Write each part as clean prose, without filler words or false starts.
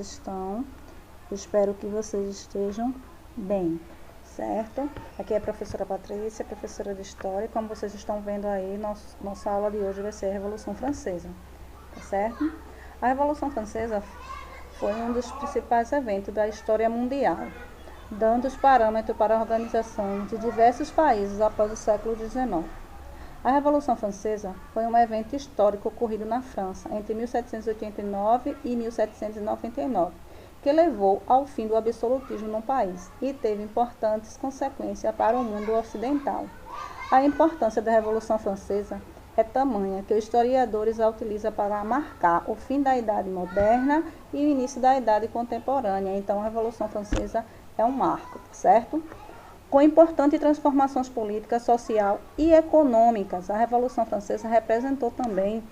estão? Espero que vocês estejam bem, certo? Aqui é a professora Patrícia, professora de História. Como vocês estão vendo aí, nossa aula de hoje vai ser a Revolução Francesa, tá certo? A Revolução Francesa foi um dos principais eventos da história mundial, dando os parâmetros para a organização de diversos países após o século XIX. A Revolução Francesa foi um evento histórico ocorrido na França entre 1789 e 1799, que levou ao fim do absolutismo no país e teve importantes consequências para o mundo ocidental. A importância da Revolução Francesa é tamanha que os historiadores a utilizam para marcar o fim da Idade Moderna e o início da Idade Contemporânea. Então, a Revolução Francesa é um marco, certo? Com importantes transformações políticas, social e econômicas, a Revolução Francesa representou também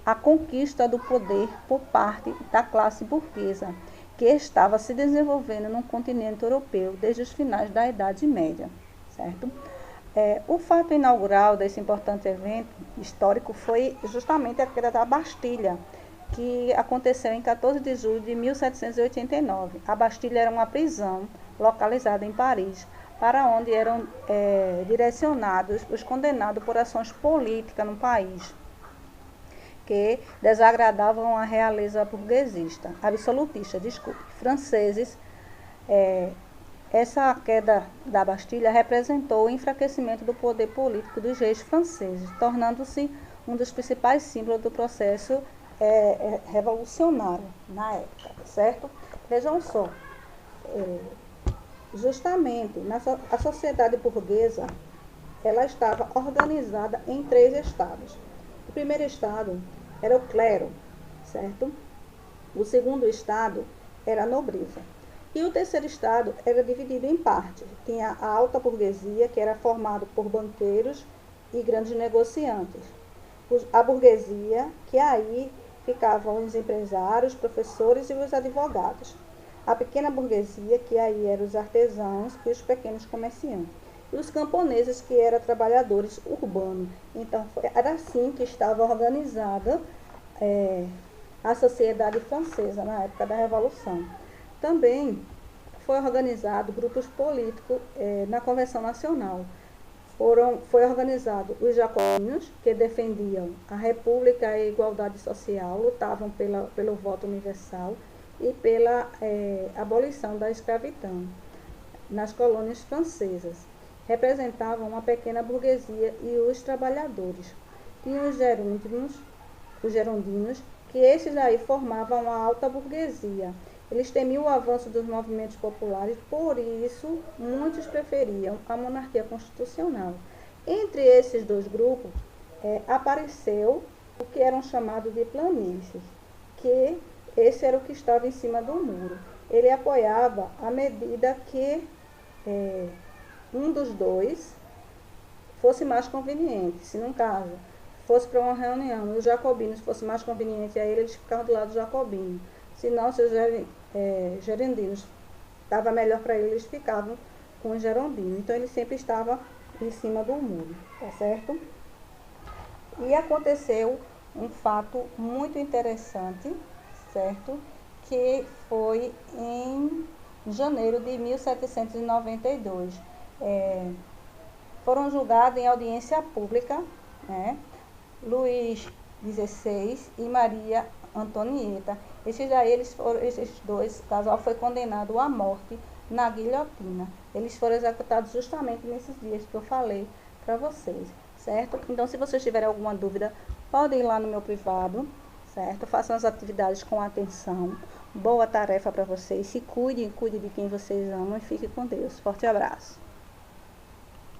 a conquista do poder por parte da classe burguesa, que estava se desenvolvendo no continente europeu desde os finais da Idade Média, certo? O fato inaugural desse importante evento histórico foi justamente a queda da Bastilha, que aconteceu em 14 de julho de 1789. A Bastilha era uma prisão localizada em Paris, para onde eram direcionados os condenados por ações políticas no país, que desagradavam a realeza absolutista, franceses. Essa queda da Bastilha representou o enfraquecimento do poder político dos reis franceses, tornando-se um dos principais símbolos do processo revolucionário na época, certo? Vejam só. Justamente, a sociedade burguesa, ela estava organizada em 3 estados. O primeiro estado era o clero, certo? O segundo estado era a nobreza. E o terceiro estado era dividido em partes. Tinha a alta burguesia, que era formada por banqueiros e grandes negociantes. A burguesia, que aí ficavam os empresários, professores e os advogados. A pequena burguesia, que aí eram os artesãos e os pequenos comerciantes. E os camponeses, que eram trabalhadores urbanos. Então, era assim que estava organizada a sociedade francesa na época da Revolução. Também foi organizado grupos políticos na Convenção Nacional. Foi organizado os jacobinos, que defendiam a república e a igualdade social, lutavam pelo voto universal e pela abolição da escravidão nas colônias francesas. Representavam uma pequena burguesia e os trabalhadores. Tinham os gerondinos, que esses aí formavam a alta burguesia. Eles temiam o avanço dos movimentos populares, por isso muitos preferiam a monarquia constitucional. Entre esses 2 grupos apareceu o que eram chamados de planícies, que esse era o que estava em cima do muro. Ele apoiava a medida que um dos 2 fosse mais conveniente. Se, no caso, fosse para uma reunião e os jacobinos fosse mais conveniente a eles ficavam do lado do jacobino. Se não, se os gerondinos estava melhor para eles ficavam com os gerondinos. Então, ele sempre estava em cima do muro, tá certo? E aconteceu um fato muito interessante, certo? Que foi em janeiro de 1792. Foram julgados em audiência pública, né, Luís XVI e Maria Antonieta. Esses 2 casais foi condenado à morte na guilhotina. Eles foram executados justamente nesses dias que eu falei para vocês, certo? Então, se vocês tiverem alguma dúvida, podem ir lá no meu privado, certo? Façam as atividades com atenção. Boa tarefa para vocês. Se cuide de quem vocês amam e fique com Deus. Forte abraço.